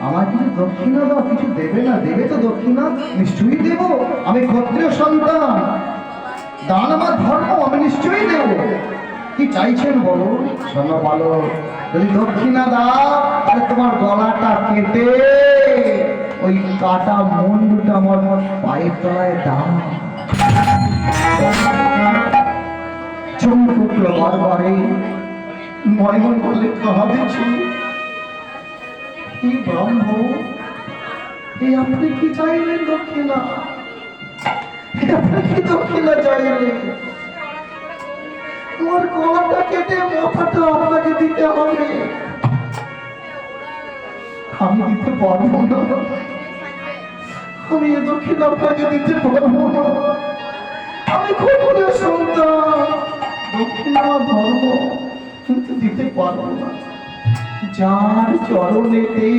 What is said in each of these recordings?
আমার কিছু দক্ষিণা দাও, কিছু দেবে না? দেবে তো দক্ষিণা, নিশ্চয়ই দেব। আমি ক্ষত্রিয় সন্তান, দান আমার ধর্ম, আমি নিশ্চয়ই দেব। কি চাইছেন বলো? শোনো বলো, যদি দক্ষিণা দাও তাহলে তোমার গলাটা কেটে ওই কাটা মুন্ডুটা আমার পায়ের তলায় দাও। চমকুটলো বারবারে, মনে মনে বলে কাঁদেছি, এই ব্রাহ্মণ, এই আপনি কি চাইলেন দক্ষিণা? আপনি কি দক্ষিণা চাইলেন? তোমার গলাটা কেটে মাথাটা আপনাকে দিতে হবে। আমি দিতে পারবো না, আমি এ দক্ষিণ আপনাকে দিতে পারবো না। আমি ক্ষত্রিয় সন্তান, দক্ষিণ আমার ধর্ম, কিন্তু দিতে পারবো না। যার চরণেতে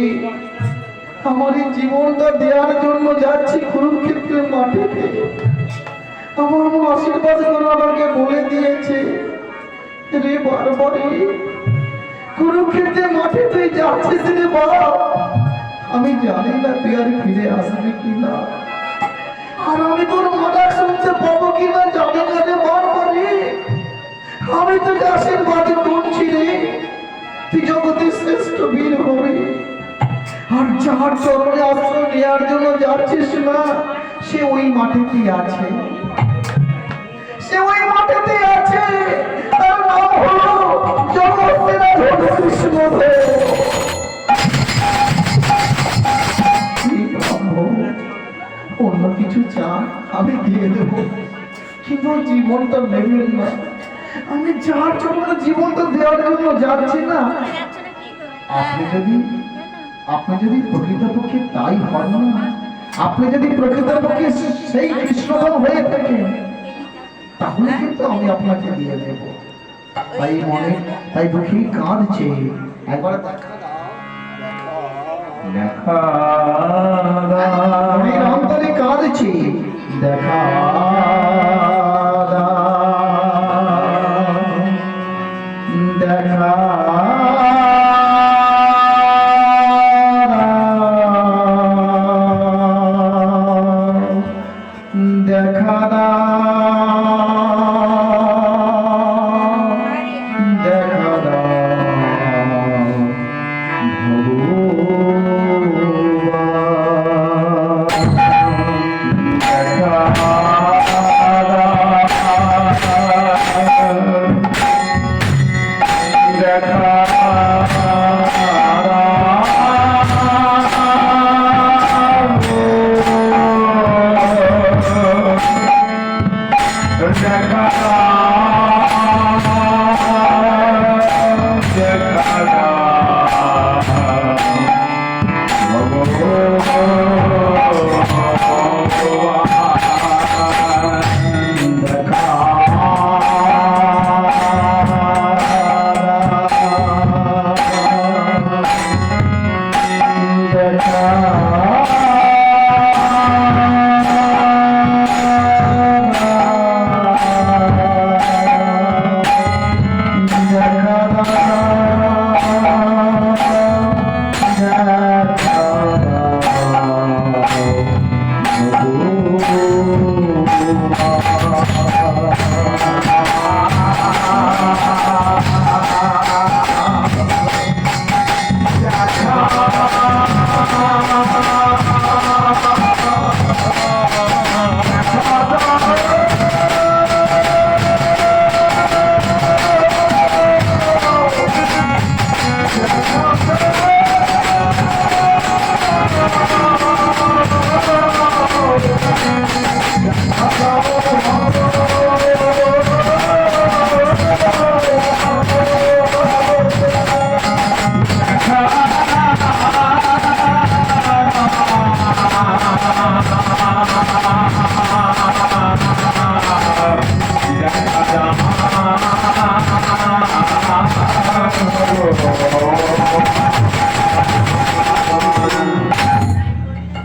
আমার এই জীবনটা দেওয়ার জন্য যাচ্ছি কুরুক্ষেত্রের মাটিতে, আমার মা আশীর্বাদ করে আমাকে বলে দিয়েছে, রে বারবারে কুরুক্ষেত্রের মাটিতে যাচ্ছিস রে বাবা, আমি জানি না তুই আর ফিরে আসবি কিনা, আর আমি তোর মাথা শুনতে পাবো কিনা জানি না রে বারবারে। আমি তোকে আশীর্বাদ করছি রে, তুই জগতের শ্রেষ্ঠ বীর হবে। আর যার চরণে আশ্রয় নেওয়ার জন্য যাচ্ছিস না, সে ওই মাটিতে আছে, সে ওই মাটিতে আছে। তার নাম হলো জগৎসেরা কৃষ্ণদেব। অন্য কিছু চান আমি দিয়ে দেব, কিন্তু জীবনটা নেবেন না। আমি যার জন্য জীবনটা দেওয়ার জন্য যাচ্ছি না, আপনি যদি প্রকৃতপক্ষে তাই হন না, আপনি যদি প্রকৃতপক্ষে সেই কৃষ্ণধন হয়ে থাকেন, তাহলে কিন্তু আমি আপনাকে দিয়ে দেব। তাই মনে, তাই দুঃখী কাঁদছে, একবার দেখা দাও, দেখা দাও, অন্তরে কাঁদছে, দেখা দাও, দেখা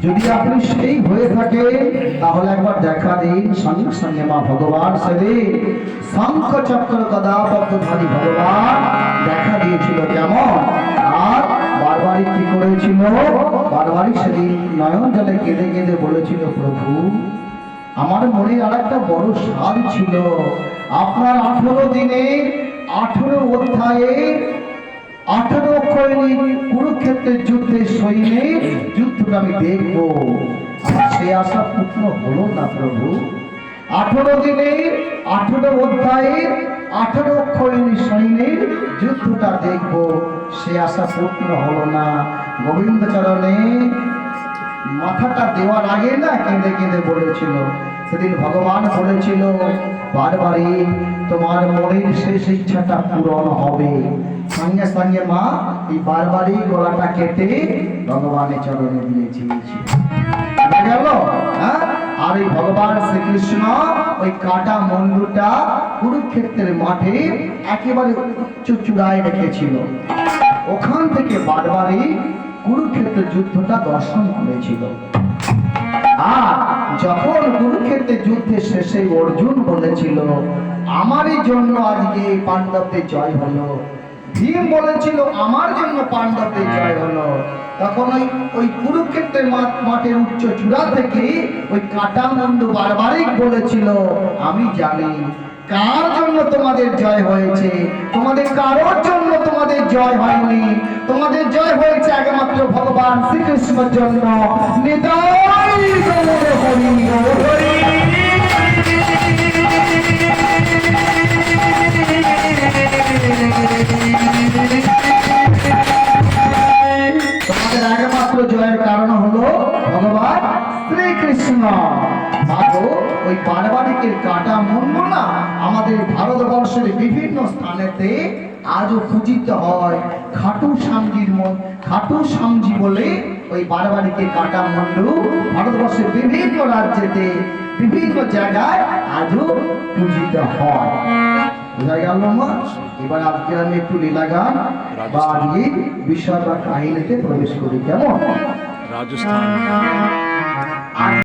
যদি আপনি সেই হয়ে থাকে তাহলে একবার দেখা দিন, সঙ্গে সঙ্গে মা ভগবান সেদিন শঙ্খ চক্র গদা পদ্মধারী ভগবান দেখা দিয়েছিল কেমন, আর বারবারই কি করেছিল, বারবারই সেদিন নয়ন জলে কেঁদে কেঁদে বলেছিল, প্রভু আমার মনে আর একটা বড় সাধ ছিল, আপনার 18 দিনে 18 অধ্যায়ে 18 অক্ষরে কুরুক্ষেত্রের যুদ্ধে সৈন্যের যুদ্ধটা আমি দেখবো। আমার সে আশা পূর্ণ হলো না প্রভু। 18 দিনে 18 অধ্যায়ের 18 অক্ষরে সৈন্যের যুদ্ধটা দেখবো, সে আশা পূর্ণ হলো না। গোবিন্দ চরণে মাথাটা দেওয়ার আগে না কেঁদে কেঁদে বলেছিল, সেদিন ভগবান বলেছিল বারবারই তোমার মনের শেষ ইচ্ছাটা পূরণ হবে। সঙ্গে সঙ্গে মা এই বারবারই গলাটা কেটে ভগবানের চরণে দিয়েছি গেল। হ্যাঁ, আর এই ভগবান শ্রীকৃষ্ণ ওই কাটা মন্ডুটা কুরুক্ষেত্রের মাঠে একেবারে উচ্চ চূড়ায় রেখেছিল, ওখান থেকে বারবারই কুরুক্ষেত্রের যুদ্ধটা দর্শন করেছিল। আর যখন কুরুক্ষেত্রের যুদ্ধের শেষে অর্জুন বলেছিল আমারই জন্য আজকে পাণ্ডবদের জয় হলো, ভীম বলেছিল আমার জন্য পাণ্ডবদের জয় হলো, তখন ওই কুরুক্ষেত্রের মাঠের উচ্চ চূড়া থেকে ওই কাটা মুন্ডু বারবারই বলেছিল আমি জানি কার জন্য তোমাদের জয় হয়েছে, তোমাদের কারোর জন্য তোমাদের জয় হয়নি, তোমাদের জয় হয়েছে একমাত্র ভগবান শ্রীকৃষ্ণের জন্য। নিতাই গৌর হরি হরি। তোমাদের একমাত্র জয়ের কারণ হলো ভগবান শ্রীকৃষ্ণ। ওই বারবারিকের কাটা মুন্ডু না আমাদের ভারতবর্ষের বিভিন্ন স্থানেতে আজও পূজিত হয়। খাটু শ্যামজি বলে ওই বারবারিকের কাটা মুন্ডু ভারতবর্ষের বিভিন্ন রাজ্যেতে বিভিন্ন জায়গায় আজও পূজিত হয়। বোঝা গেল মা? এবার আজকে আমি একটু লীলা গান বা আজকে বিষয় বা কাহিনীতে প্রবেশ করি। কেমন? রাজস্থান।